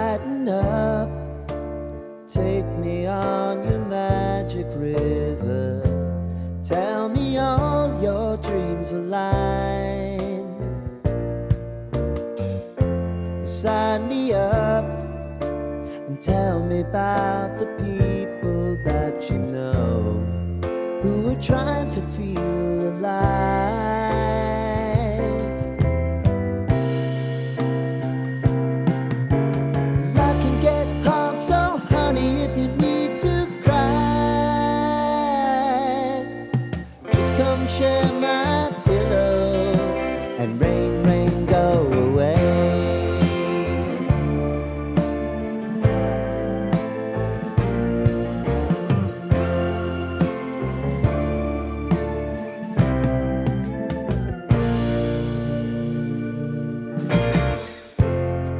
Lighten up, take me on your magic river. Tell me all your dreams align. Sign me up and tell me about the people that you know who are trying to feel alive. Life can get hard, so honey, if you need to cry, just come share my pillow and rain, rain, go away.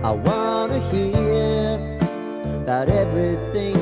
I wanna hear about everything